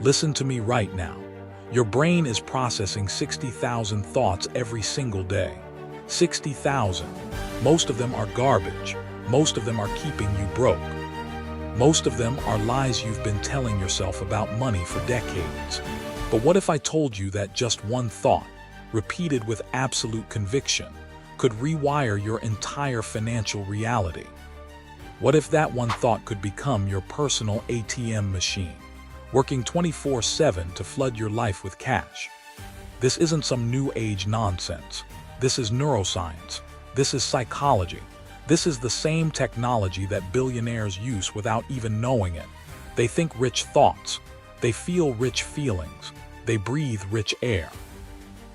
Listen to me right now. Your brain is processing 60,000 thoughts every single day. 60,000. Most of them are garbage. Most of them are keeping you broke. Most of them are lies you've been telling yourself about money for decades. But what if I told you that just one thought, repeated with absolute conviction, could rewire your entire financial reality? What if that one thought could become your personal ATM machine, working 24/7 to flood your life with cash? This isn't some new age nonsense. This is neuroscience. This is psychology. This is the same technology that billionaires use without even knowing it. They think rich thoughts. They feel rich feelings. They breathe rich air.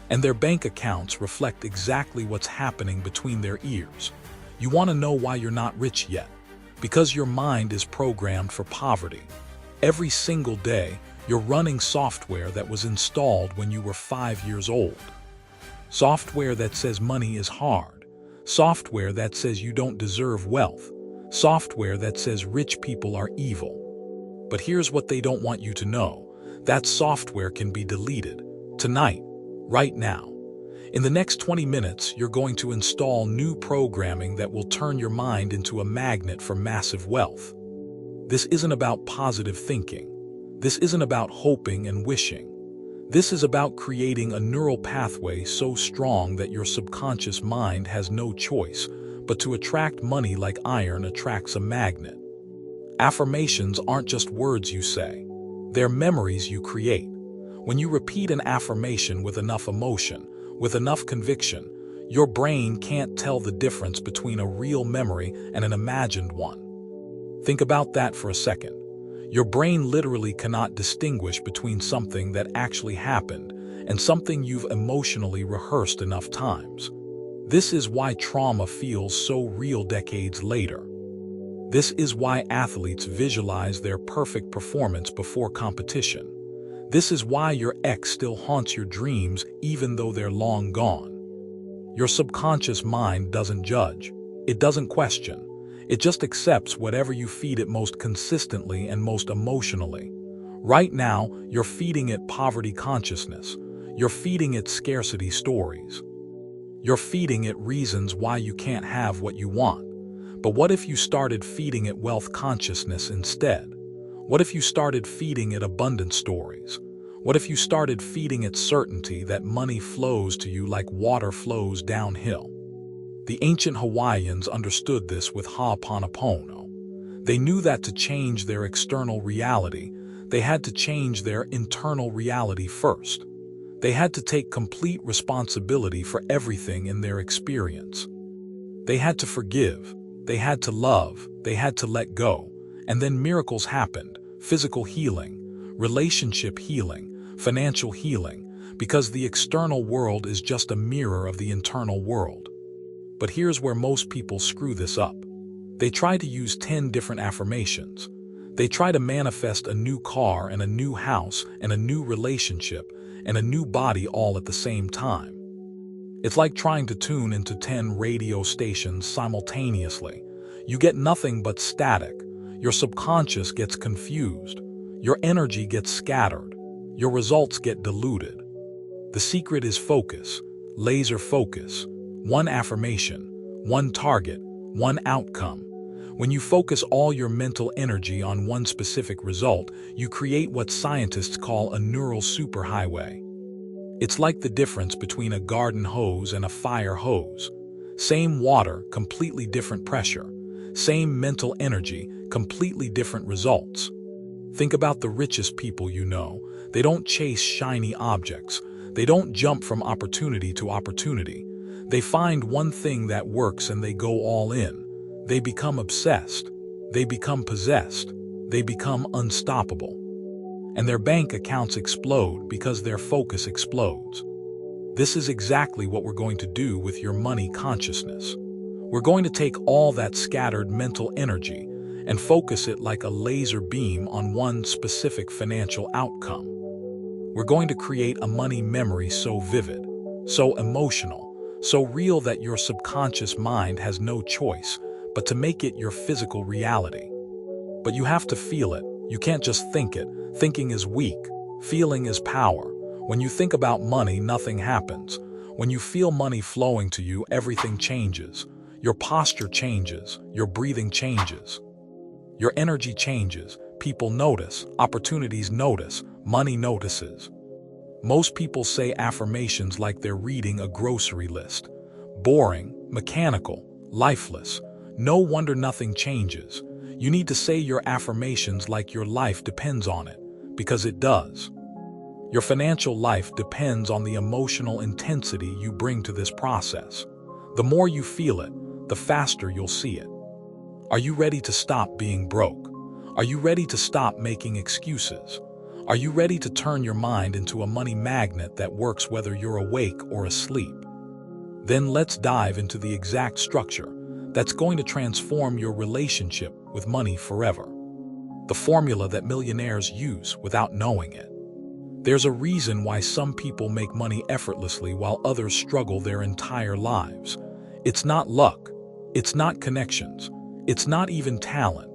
And their bank accounts reflect exactly what's happening between their ears. You want to know why you're not rich yet? Because your mind is programmed for poverty. Every single day, you're running software that was installed when you were 5 years old. Software that says money is hard. Software that says you don't deserve wealth. Software that says rich people are evil. But here's what they don't want you to know. That software can be deleted. Tonight. Right now. In the next 20 minutes, you're going to install new programming that will turn your mind into a magnet for massive wealth. This isn't about positive thinking. This isn't about hoping and wishing. This is about creating a neural pathway so strong that your subconscious mind has no choice but to attract money like iron attracts a magnet. Affirmations aren't just words you say. They're memories you create. When you repeat an affirmation with enough emotion, with enough conviction, your brain can't tell the difference between a real memory and an imagined one. Think about that for a second. Your brain literally cannot distinguish between something that actually happened and something you've emotionally rehearsed enough times. This is why trauma feels so real decades later. This is why athletes visualize their perfect performance before competition. This is why your ex still haunts your dreams even though they're long gone. Your subconscious mind doesn't judge. It doesn't question. It just accepts whatever you feed it most consistently and most emotionally. Right now, you're feeding it poverty consciousness. You're feeding it scarcity stories. You're feeding it reasons why you can't have what you want. But what if you started feeding it wealth consciousness instead? What if you started feeding it abundance stories? What if you started feeding it certainty that money flows to you like water flows downhill? The ancient Hawaiians understood this with Ha'aponopono. They knew that to change their external reality, they had to change their internal reality first. They had to take complete responsibility for everything in their experience. They had to forgive, they had to love, they had to let go, and then miracles happened: physical healing, relationship healing, financial healing, because the external world is just a mirror of the internal world. But here's where most people screw this up. They try to use 10 different affirmations. They try to manifest a new car and a new house and a new relationship and a new body all at the same time. It's like trying to tune into 10 radio stations simultaneously. You get nothing but static. Your subconscious gets confused. Your energy gets scattered. Your results get diluted. The secret is focus, laser focus. One affirmation, one target, one outcome. When you focus all your mental energy on one specific result, you create what scientists call a neural superhighway. It's like the difference between a garden hose and a fire hose. Same water, completely different pressure. Same mental energy, completely different results. Think about the richest people you know. They don't chase shiny objects. They don't jump from opportunity to opportunity. They find one thing that works and they go all in. They become obsessed. They become possessed. They become unstoppable. And their bank accounts explode because their focus explodes. This is exactly what we're going to do with your money consciousness. We're going to take all that scattered mental energy and focus it like a laser beam on one specific financial outcome. We're going to create a money memory so vivid, so emotional, so real that your subconscious mind has no choice but to make it your physical reality. But you have to feel it. You can't just think it. Thinking is weak. Feeling is power. When you think about money, nothing happens. When you feel money flowing to you, everything changes. Your posture changes, your breathing changes, your energy changes. People notice, opportunities notice, money notices. Most people say affirmations like they're reading a grocery list. Boring, mechanical, lifeless. No wonder nothing changes. You need to say your affirmations like your life depends on it, because it does. Your financial life depends on the emotional intensity you bring to this process. The more you feel it, the faster you'll see it. Are you ready to stop being broke? Are you ready to stop making excuses? Are you ready to turn your mind into a money magnet that works whether you're awake or asleep? Then let's dive into the exact structure that's going to transform your relationship with money forever. The formula that millionaires use without knowing it. There's a reason why some people make money effortlessly while others struggle their entire lives. It's not luck. It's not connections. It's not even talent.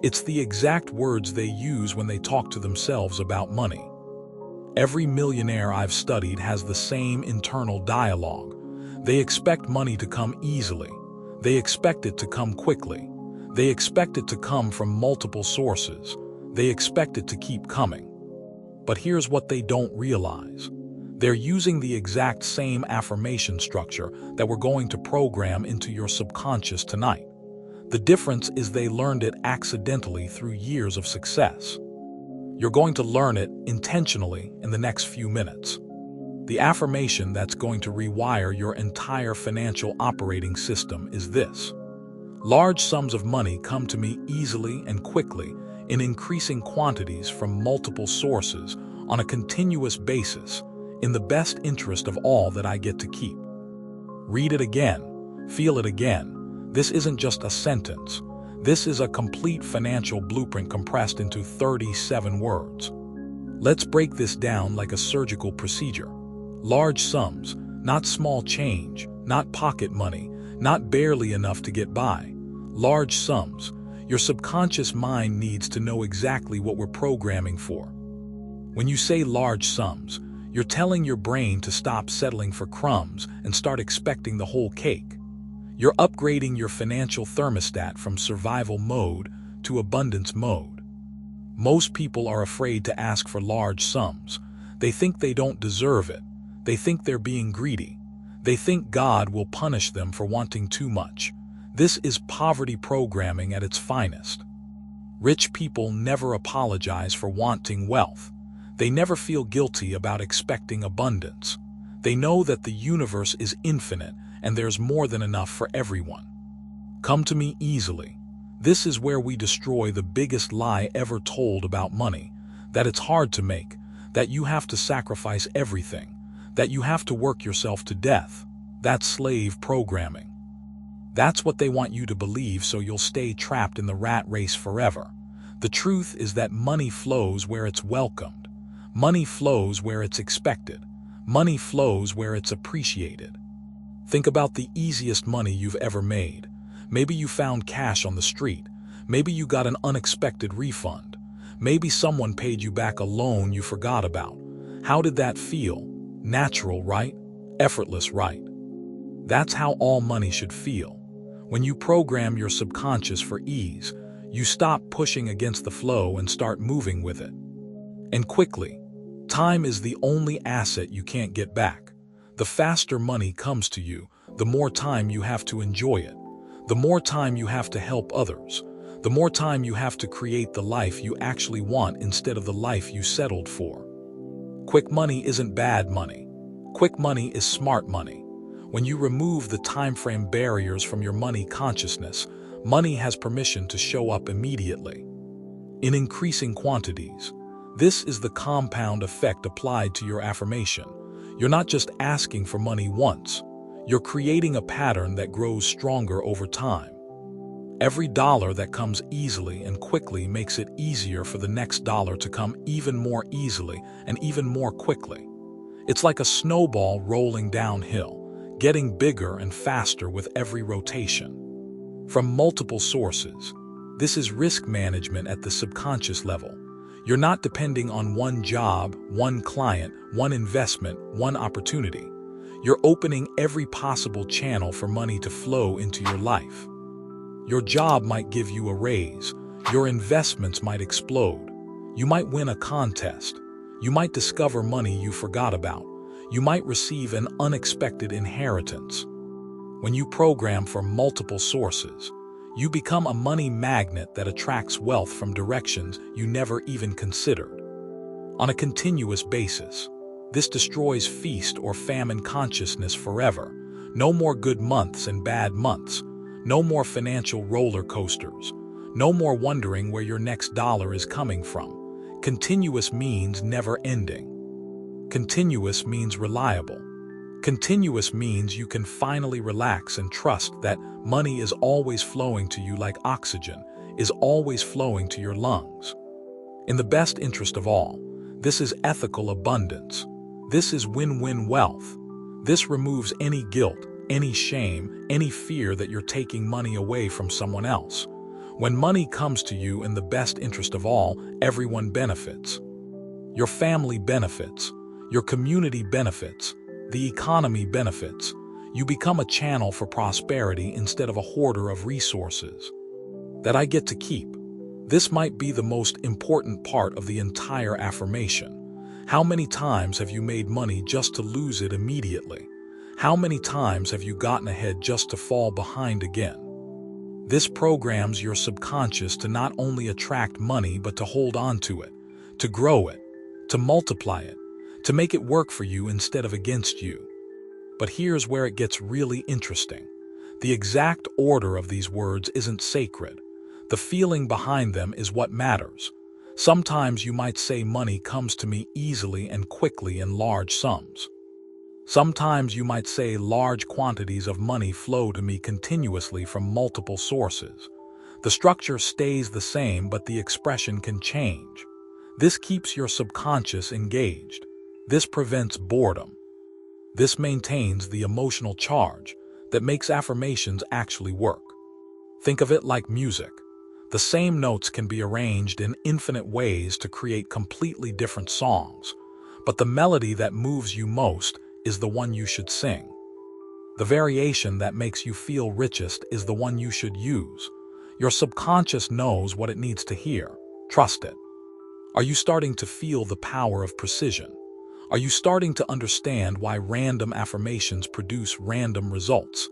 It's the exact words they use when they talk to themselves about money. Every millionaire I've studied has the same internal dialogue. They expect money to come easily. They expect it to come quickly. They expect it to come from multiple sources. They expect it to keep coming. But here's what they don't realize. They're using the exact same affirmation structure that we're going to program into your subconscious tonight. The difference is they learned it accidentally through years of success. You're going to learn it intentionally in the next few minutes. The affirmation that's going to rewire your entire financial operating system is this. Large sums of money come to me easily and quickly in increasing quantities from multiple sources on a continuous basis in the best interest of all that I get to keep. Read it again. Feel it again. This isn't just a sentence. This is a complete financial blueprint compressed into 37 words. Let's break this down like a surgical procedure. Large sums, not small change, not pocket money, not barely enough to get by. Large sums. Your subconscious mind needs to know exactly what we're programming for. When you say large sums, you're telling your brain to stop settling for crumbs and start expecting the whole cake. You're upgrading your financial thermostat from survival mode to abundance mode. Most people are afraid to ask for large sums. They think they don't deserve it. They think they're being greedy. They think God will punish them for wanting too much. This is poverty programming at its finest. Rich people never apologize for wanting wealth. They never feel guilty about expecting abundance. They know that the universe is infinite and there's more than enough for everyone. Come to me easily. This is where we destroy the biggest lie ever told about money, that it's hard to make, that you have to sacrifice everything, that you have to work yourself to death. That's slave programming. That's what they want you to believe, so you'll stay trapped in the rat race forever. The truth is that money flows where it's welcomed. Money flows where it's expected. Money flows where it's appreciated. Think about the easiest money you've ever made. Maybe you found cash on the street. Maybe you got an unexpected refund. Maybe someone paid you back a loan you forgot about. How did that feel? Natural, right? Effortless, right? That's how all money should feel. When you program your subconscious for ease, you stop pushing against the flow and start moving with it. And quickly. Time is the only asset you can't get back. The faster money comes to you, the more time you have to enjoy it. The more time you have to help others. The more time you have to create the life you actually want instead of the life you settled for. Quick money isn't bad money. Quick money is smart money. When you remove the time frame barriers from your money consciousness, money has permission to show up immediately. In increasing quantities. This is the compound effect applied to your affirmation. You're not just asking for money once. You're creating a pattern that grows stronger over time. Every dollar that comes easily and quickly makes it easier for the next dollar to come even more easily and even more quickly. It's like a snowball rolling downhill, getting bigger and faster with every rotation. From multiple sources. This is risk management at the subconscious level. You're not depending on one job, one client, one investment, one opportunity. You're opening every possible channel for money to flow into your life. Your job might give you a raise. Your investments might explode. You might win a contest. You might discover money you forgot about. You might receive an unexpected inheritance. When you program for multiple sources, you become a money magnet that attracts wealth from directions you never even considered. On a continuous basis, this destroys feast or famine consciousness forever. No more good months and bad months. No more financial roller coasters. No more wondering where your next dollar is coming from. Continuous means never ending. Continuous means reliable. Continuous means you can finally relax and trust that money is always flowing to you like oxygen is always flowing to your lungs. In the best interest of all, this is ethical abundance. This is win-win wealth. This removes any guilt, any shame, any fear that you're taking money away from someone else. When money comes to you in the best interest of all, everyone benefits. Your family benefits. Your community benefits. The economy benefits. You become a channel for prosperity instead of a hoarder of resources that I get to keep. This might be the most important part of the entire affirmation. How many times have you made money just to lose it immediately? How many times have you gotten ahead just to fall behind again? This programs your subconscious to not only attract money but to hold on to it, to grow it, to multiply it, to make it work for you instead of against you. But here's where it gets really interesting. The exact order of these words isn't sacred. The feeling behind them is what matters. Sometimes you might say money comes to me easily and quickly in large sums. Sometimes you might say large quantities of money flow to me continuously from multiple sources. The structure stays the same, but the expression can change. This keeps your subconscious engaged. This prevents boredom. This maintains the emotional charge that makes affirmations actually work. Think of it like music. The same notes can be arranged in infinite ways to create completely different songs, but the melody that moves you most is the one you should sing. The variation that makes you feel richest is the one you should use. Your subconscious knows what it needs to hear. Trust it. Are you starting to feel the power of precision? Are you starting to understand why random affirmations produce random results?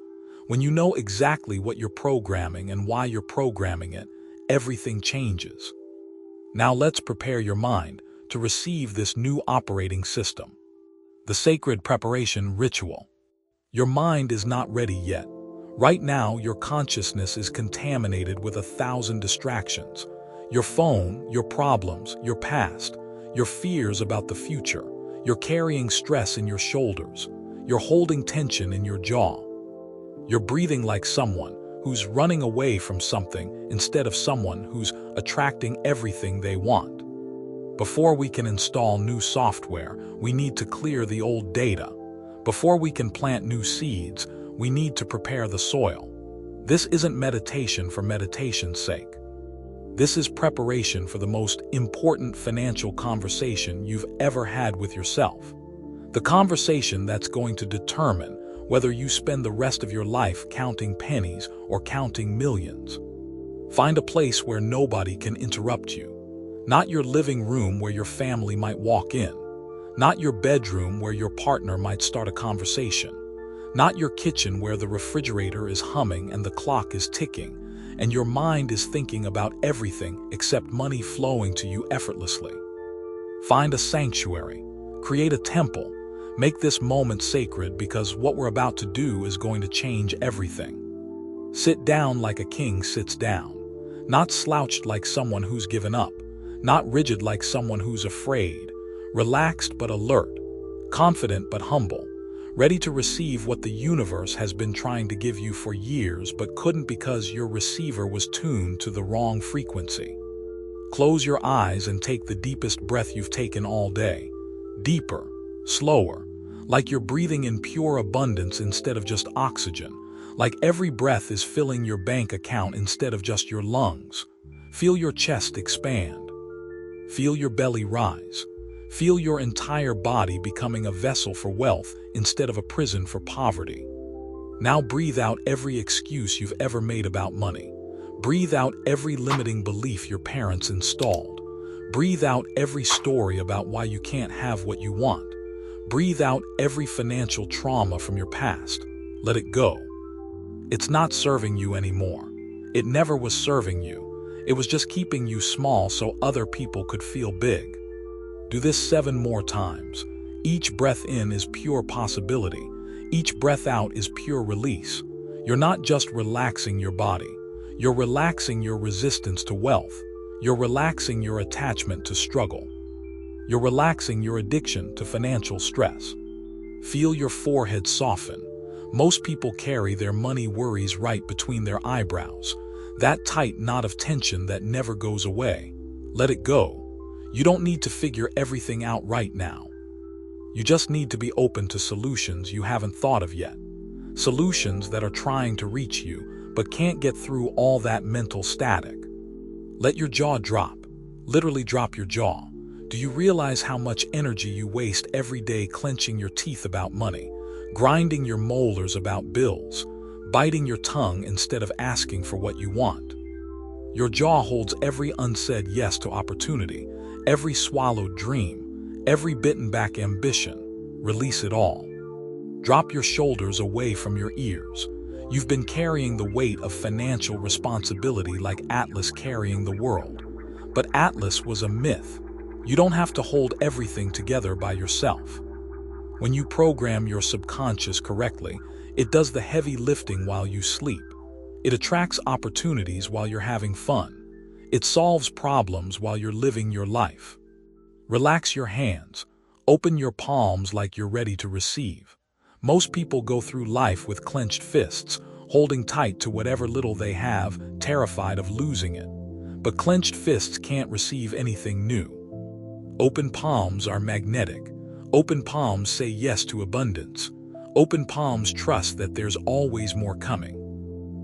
When you know exactly what you're programming and why you're programming it, everything changes. Now let's prepare your mind to receive this new operating system. The sacred preparation ritual. Your mind is not ready yet. Right now, your consciousness is contaminated with 1,000 distractions. Your phone, your problems, your past, your fears about the future. You're carrying stress in your shoulders. You're holding tension in your jaw. You're breathing like someone who's running away from something instead of someone who's attracting everything they want. Before we can install new software, we need to clear the old data. Before we can plant new seeds, we need to prepare the soil. This isn't meditation for meditation's sake. This is preparation for the most important financial conversation you've ever had with yourself. The conversation that's going to determine whether you spend the rest of your life counting pennies or counting millions. Find a place where nobody can interrupt you. Not your living room where your family might walk in. Not your bedroom where your partner might start a conversation. Not your kitchen where the refrigerator is humming and the clock is ticking, and your mind is thinking about everything except money flowing to you effortlessly. Find a sanctuary. Create a temple. Make this moment sacred because what we're about to do is going to change everything. Sit down like a king sits down. Not slouched like someone who's given up. Not rigid like someone who's afraid. Relaxed but alert. Confident but humble. Ready to receive what the universe has been trying to give you for years but couldn't because your receiver was tuned to the wrong frequency. Close your eyes and take the deepest breath you've taken all day. Deeper, slower, like you're breathing in pure abundance instead of just oxygen, like every breath is filling your bank account instead of just your lungs. Feel your chest expand. Feel your belly rise. Feel your entire body becoming a vessel for wealth instead of a prison for poverty. Now breathe out every excuse you've ever made about money. Breathe out every limiting belief your parents installed. Breathe out every story about why you can't have what you want. Breathe out every financial trauma from your past. Let it go. It's not serving you anymore. It never was serving you. It was just keeping you small so other people could feel big. Do this 7 more times. Each breath in is pure possibility. Each breath out is pure release. You're not just relaxing your body. You're relaxing your resistance to wealth. You're relaxing your attachment to struggle. You're relaxing your addiction to financial stress. Feel your forehead soften. Most people carry their money worries right between their eyebrows. That tight knot of tension that never goes away. Let it go. You don't need to figure everything out right now. You just need to be open to solutions you haven't thought of yet. Solutions that are trying to reach you, but can't get through all that mental static. Let your jaw drop. Literally drop your jaw. Do you realize how much energy you waste every day clenching your teeth about money, grinding your molars about bills, biting your tongue instead of asking for what you want? Your jaw holds every unsaid yes to opportunity, every swallowed dream, every bitten back ambition. Release it all. Drop your shoulders away from your ears. You've been carrying the weight of financial responsibility like Atlas carrying the world. But Atlas was a myth. You don't have to hold everything together by yourself. When you program your subconscious correctly, it does the heavy lifting while you sleep. It attracts opportunities while you're having fun. It solves problems while you're living your life. Relax your hands. Open your palms like you're ready to receive. Most people go through life with clenched fists, holding tight to whatever little they have, terrified of losing it. But clenched fists can't receive anything new. Open palms are magnetic. Open palms say yes to abundance. Open palms trust that there's always more coming.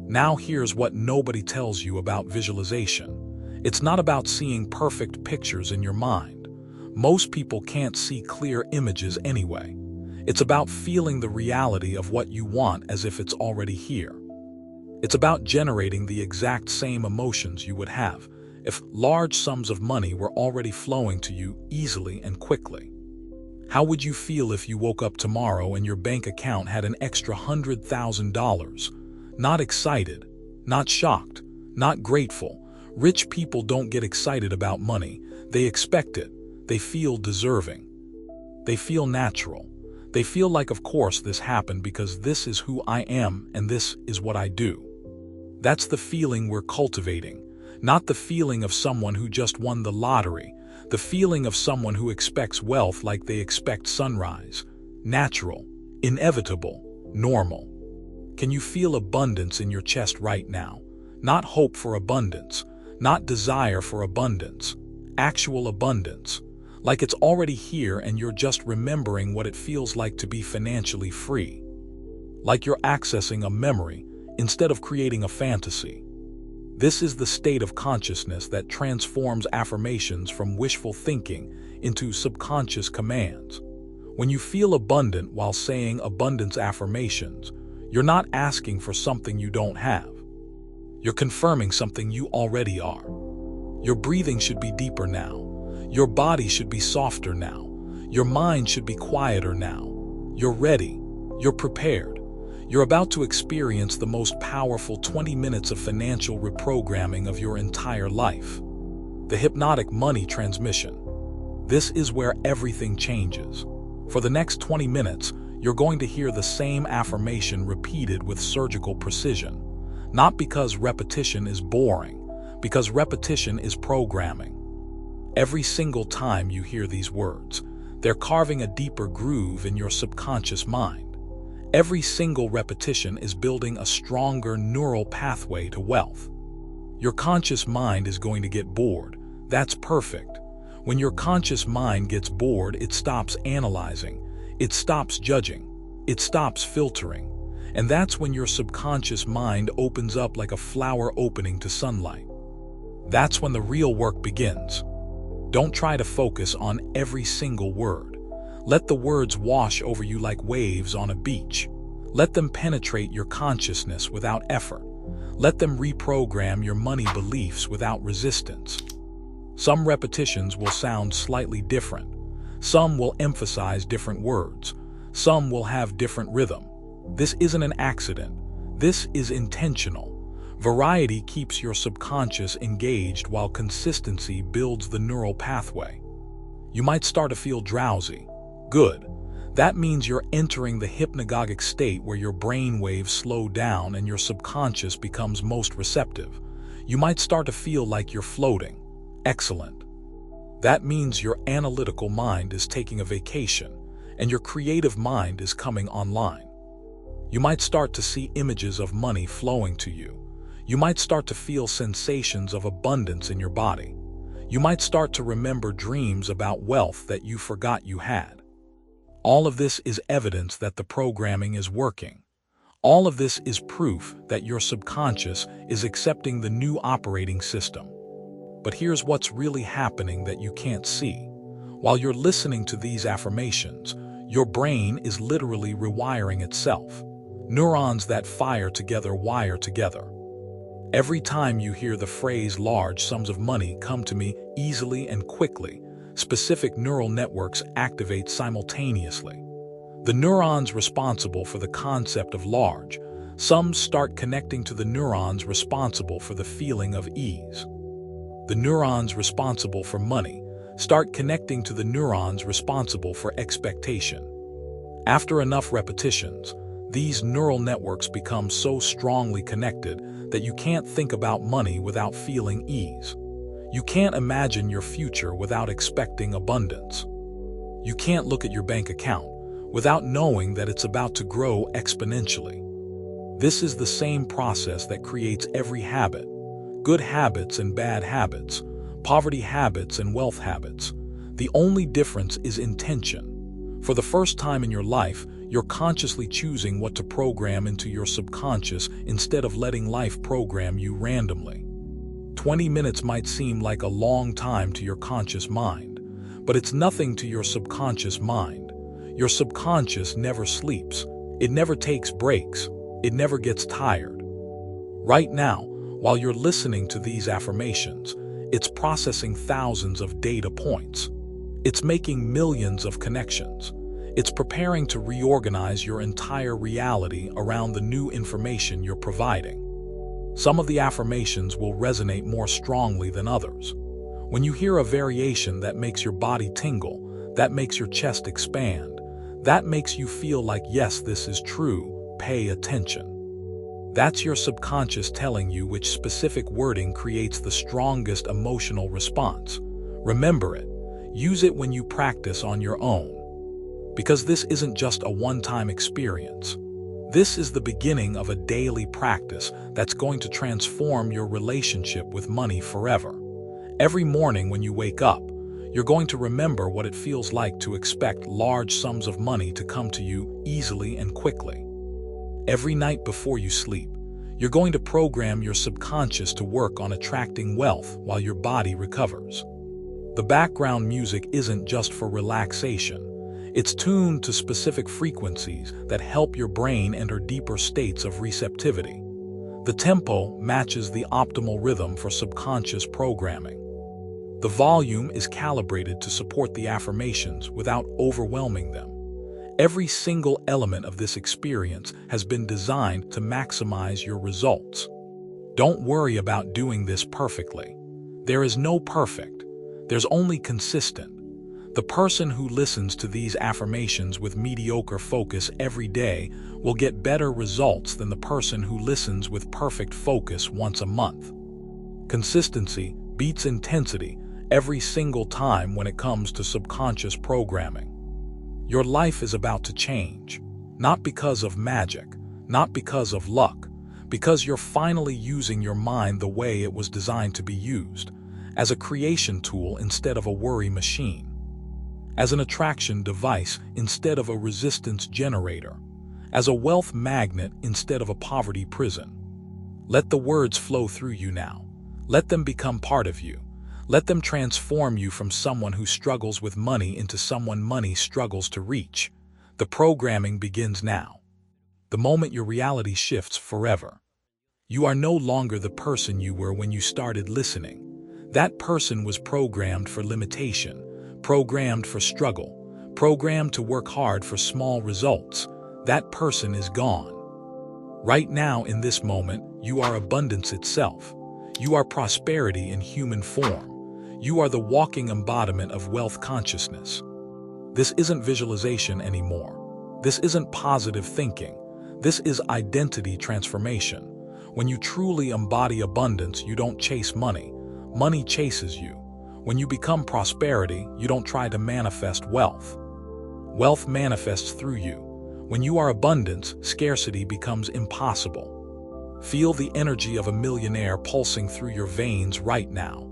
Now here's what nobody tells you about visualization. It's not about seeing perfect pictures in your mind. Most people can't see clear images anyway. It's about feeling the reality of what you want as if it's already here. It's about generating the exact same emotions you would have if large sums of money were already flowing to you easily and quickly. How would you feel if you woke up tomorrow and your bank account had an extra $100,000? Not excited, not shocked, not grateful. Rich people don't get excited about money. They expect it. They feel deserving. They feel natural. They feel like, of course, this happened because this is who I am and this is what I do. That's the feeling we're cultivating, not the feeling of someone who just won the lottery, the feeling of someone who expects wealth like they expect sunrise, natural, inevitable, normal. Can you feel abundance in your chest right now? Not hope for abundance, not desire for abundance, actual abundance. Like it's already here and you're just remembering what it feels like to be financially free. Like you're accessing a memory instead of creating a fantasy. This is the state of consciousness that transforms affirmations from wishful thinking into subconscious commands. When you feel abundant while saying abundance affirmations, you're not asking for something you don't have. You're confirming something you already are. Your breathing should be deeper now. Your body should be softer now. Your mind should be quieter now. You're ready. You're prepared. You're about to experience the most powerful 20 minutes of financial reprogramming of your entire life. The hypnotic money transmission. This is where everything changes. For the next 20 minutes, you're going to hear the same affirmation repeated with surgical precision. Not because repetition is boring, because repetition is programming. Every single time you hear these words, they're carving a deeper groove in your subconscious mind. Every single repetition is building a stronger neural pathway to wealth. Your conscious mind is going to get bored. That's perfect. When your conscious mind gets bored, it stops analyzing, it stops judging, it stops filtering. And that's when your subconscious mind opens up like a flower opening to sunlight. That's when the real work begins. Don't try to focus on every single word. Let the words wash over you like waves on a beach. Let them penetrate your consciousness without effort. Let them reprogram your money beliefs without resistance. Some repetitions will sound slightly different. Some will emphasize different words. Some will have different rhythm. This isn't an accident. This is intentional. Variety keeps your subconscious engaged while consistency builds the neural pathway. You might start to feel drowsy. Good. That means you're entering the hypnagogic state where your brain waves slow down and your subconscious becomes most receptive. You might start to feel like you're floating. Excellent. That means your analytical mind is taking a vacation and your creative mind is coming online. You might start to see images of money flowing to you. You might start to feel sensations of abundance in your body. You might start to remember dreams about wealth that you forgot you had. All of this is evidence that the programming is working. All of this is proof that your subconscious is accepting the new operating system. But here's what's really happening that you can't see. While you're listening to these affirmations, your brain is literally rewiring itself. Neurons that fire together wire together. Every time you hear the phrase "large sums of money come to me easily and quickly," specific neural networks activate simultaneously. The neurons responsible for the concept of large sums start connecting to the neurons responsible for the feeling of ease. The neurons responsible for money start connecting to the neurons responsible for expectation. After enough repetitions, these neural networks become so strongly connected that you can't think about money without feeling ease. You can't imagine your future without expecting abundance. You can't look at your bank account without knowing that it's about to grow exponentially. This is the same process that creates every habit: good habits and bad habits, poverty habits and wealth habits. The only difference is intention. For the first time in your life, you're consciously choosing what to program into your subconscious instead of letting life program you randomly. 20 minutes might seem like a long time to your conscious mind, but it's nothing to your subconscious mind. Your subconscious never sleeps. It never takes breaks. It never gets tired. Right now, while you're listening to these affirmations, it's processing thousands of data points. It's making millions of connections. It's preparing to reorganize your entire reality around the new information you're providing. Some of the affirmations will resonate more strongly than others. When you hear a variation that makes your body tingle, that makes your chest expand, that makes you feel like, yes, this is true, pay attention. That's your subconscious telling you which specific wording creates the strongest emotional response. Remember it. Use it when you practice on your own. Because this isn't just a one-time experience. This is the beginning of a daily practice that's going to transform your relationship with money forever. Every morning when you wake up, you're going to remember what it feels like to expect large sums of money to come to you easily and quickly. Every night before you sleep, you're going to program your subconscious to work on attracting wealth while your body recovers. The background music isn't just for relaxation. It's tuned to specific frequencies that help your brain enter deeper states of receptivity. The tempo matches the optimal rhythm for subconscious programming. The volume is calibrated to support the affirmations without overwhelming them. Every single element of this experience has been designed to maximize your results. Don't worry about doing this perfectly. There is no perfect. There's only consistent. The person who listens to these affirmations with mediocre focus every day will get better results than the person who listens with perfect focus once a month. Consistency beats intensity every single time when it comes to subconscious programming. Your life is about to change, not because of magic, not because of luck, because you're finally using your mind the way it was designed to be used, as a creation tool instead of a worry machine. As an attraction device instead of a resistance generator, as a wealth magnet instead of a poverty prison. Let the words flow through you now. Let them become part of you. Let them transform you from someone who struggles with money into someone money struggles to reach. The programming begins now. The moment your reality shifts forever. You are no longer the person you were when you started listening. That person was programmed for limitation, programmed for struggle, programmed to work hard for small results. That person is gone. Right now, in this moment, you are abundance itself. You are prosperity in human form. You are the walking embodiment of wealth consciousness. This isn't visualization anymore. This isn't positive thinking. This is identity transformation. When you truly embody abundance, you don't chase money. Money chases you. When you become prosperity, you don't try to manifest wealth. Wealth manifests through you. When you are abundance, scarcity becomes impossible. Feel the energy of a millionaire pulsing through your veins right now.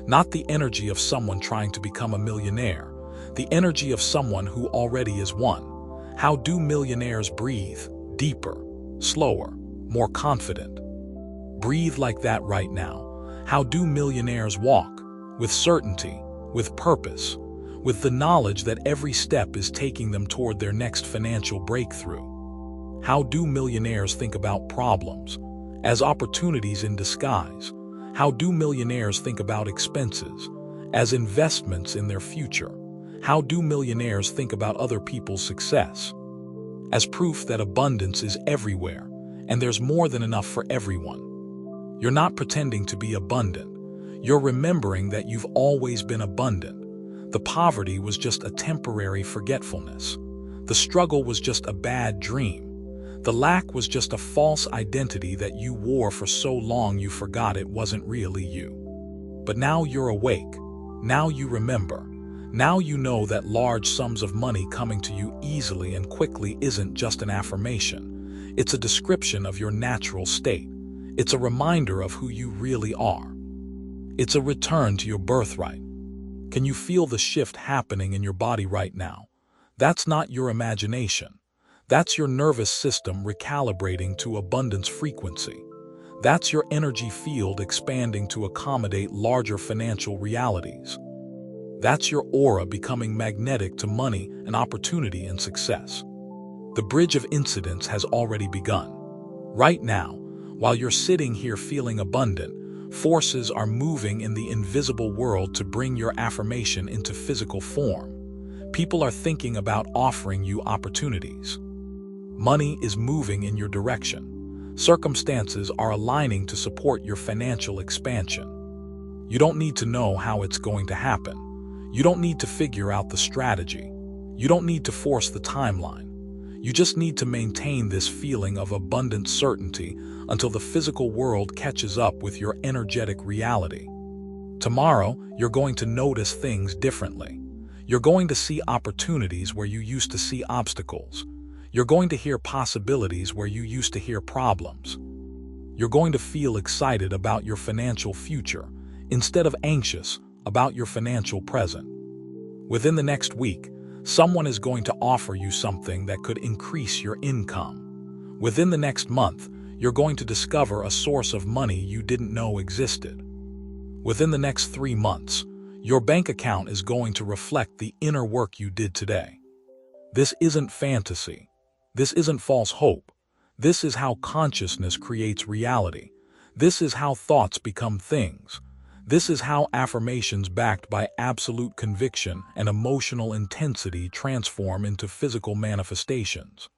Not the energy of someone trying to become a millionaire. The energy of someone who already is one. How do millionaires breathe? Deeper, slower, more confident. Breathe like that right now. How do millionaires walk? With certainty, with purpose, with the knowledge that every step is taking them toward their next financial breakthrough. How do millionaires think about problems? As opportunities in disguise. How do millionaires think about expenses? As investments in their future. How do millionaires think about other people's success? As proof that abundance is everywhere, and there's more than enough for everyone. You're not pretending to be abundant. You're remembering that you've always been abundant. The poverty was just a temporary forgetfulness. The struggle was just a bad dream. The lack was just a false identity that you wore for so long you forgot it wasn't really you. But now you're awake. Now you remember. Now you know that large sums of money coming to you easily and quickly isn't just an affirmation. It's a description of your natural state. It's a reminder of who you really are. It's a return to your birthright. Can you feel the shift happening in your body right now? That's not your imagination. That's your nervous system recalibrating to abundance frequency. That's your energy field expanding to accommodate larger financial realities. That's your aura becoming magnetic to money and opportunity and success. The bridge of incidence has already begun. Right now, while you're sitting here feeling abundant, forces are moving in the invisible world to bring your affirmation into physical form. People are thinking about offering you opportunities. Money is moving in your direction. Circumstances are aligning to support your financial expansion. You don't need to know how it's going to happen. You don't need to figure out the strategy. You don't need to force the timeline. You just need to maintain this feeling of abundant certainty until the physical world catches up with your energetic reality. Tomorrow, you're going to notice things differently. You're going to see opportunities where you used to see obstacles. You're going to hear possibilities where you used to hear problems. You're going to feel excited about your financial future instead of anxious about your financial present. Within the next week, someone is going to offer you something that could increase your income. Within the next month, you're going to discover a source of money you didn't know existed. Within the next 3 months, your bank account is going to reflect the inner work you did today. This isn't fantasy. This isn't false hope. This is how consciousness creates reality. This is how thoughts become things. This is how affirmations backed by absolute conviction and emotional intensity transform into physical manifestations.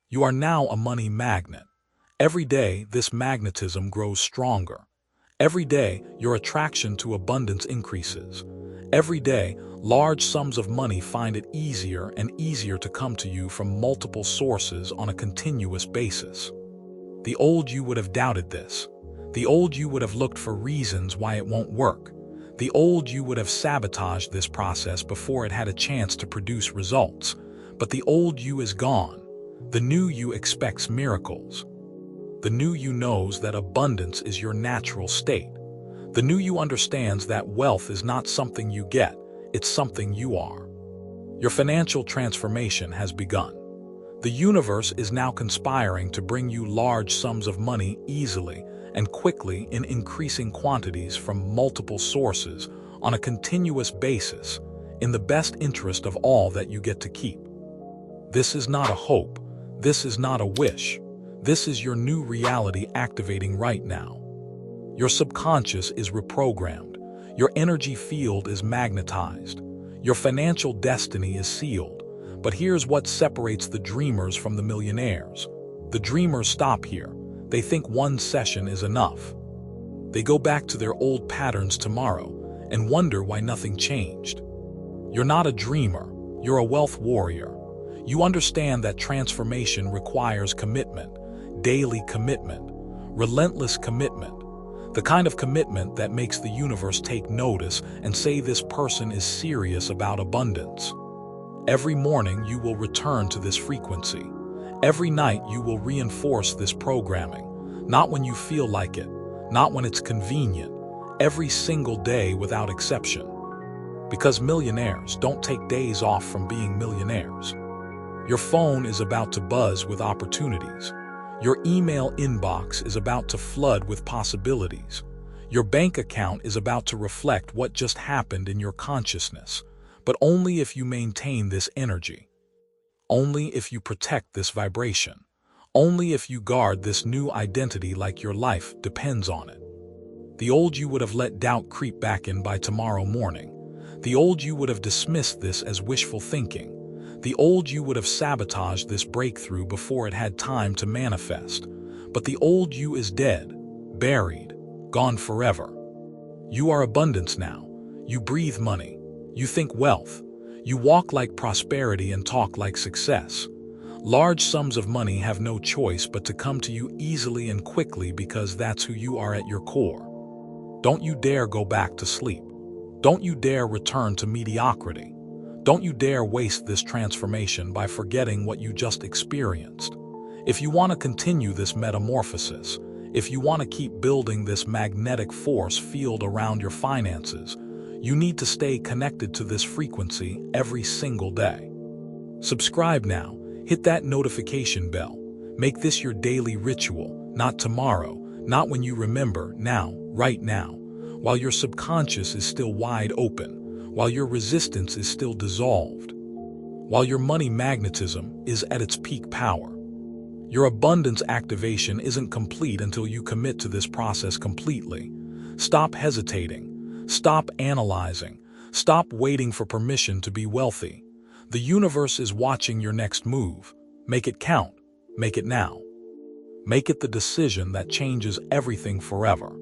You are now a money magnet. Every day, this magnetism grows stronger. Every day, your attraction to abundance increases. Every day, large sums of money find it easier and easier to come to you from multiple sources on a continuous basis. The old you would have doubted this. The old you would have looked for reasons why it won't work. The old you would have sabotaged this process before it had a chance to produce results. But the old you is gone. The new you expects miracles. The new you knows that abundance is your natural state. The new you understands that wealth is not something you get, it's something you are. Your financial transformation has begun. The universe is now conspiring to bring you large sums of money easily and quickly in increasing quantities from multiple sources on a continuous basis, in the best interest of all that you get to keep. This is not a hope. This is not a wish. This is your new reality activating right now. Your subconscious is reprogrammed. Your energy field is magnetized. Your financial destiny is sealed. But here's what separates the dreamers from the millionaires. The dreamers stop here. They think one session is enough. They go back to their old patterns tomorrow and wonder why nothing changed. You're not a dreamer. You're a wealth warrior. You understand that transformation requires commitment, daily commitment, relentless commitment, the kind of commitment that makes the universe take notice and say this person is serious about abundance. Every morning you will return to this frequency. Every night you will reinforce this programming, not when you feel like it, not when it's convenient, every single day without exception. Because millionaires don't take days off from being millionaires. Your phone is about to buzz with opportunities. Your email inbox is about to flood with possibilities. Your bank account is about to reflect what just happened in your consciousness, but only if you maintain this energy. Only if you protect this vibration. Only if you guard this new identity like your life depends on it. The old you would have let doubt creep back in by tomorrow morning. The old you would have dismissed this as wishful thinking. The old you would have sabotaged this breakthrough before it had time to manifest. But the old you is dead, buried, gone forever. You are abundance now. You breathe money. You think wealth. You walk like prosperity and talk like success. Large sums of money have no choice but to come to you easily and quickly because that's who you are at your core. Don't you dare go back to sleep. Don't you dare return to mediocrity. Don't you dare waste this transformation by forgetting what you just experienced. If you want to continue this metamorphosis, if you want to keep building this magnetic force field around your finances, you need to stay connected to this frequency every single day. Subscribe now, hit that notification bell. Make this your daily ritual, not tomorrow, not when you remember, now, right now, while your subconscious is still wide open, while your resistance is still dissolved, while your money magnetism is at its peak power. Your abundance activation isn't complete until you commit to this process completely. Stop hesitating. Stop analyzing. Stop waiting for permission to be wealthy. The universe is watching your next move. Make it count. Make it now. Make it the decision that changes everything forever.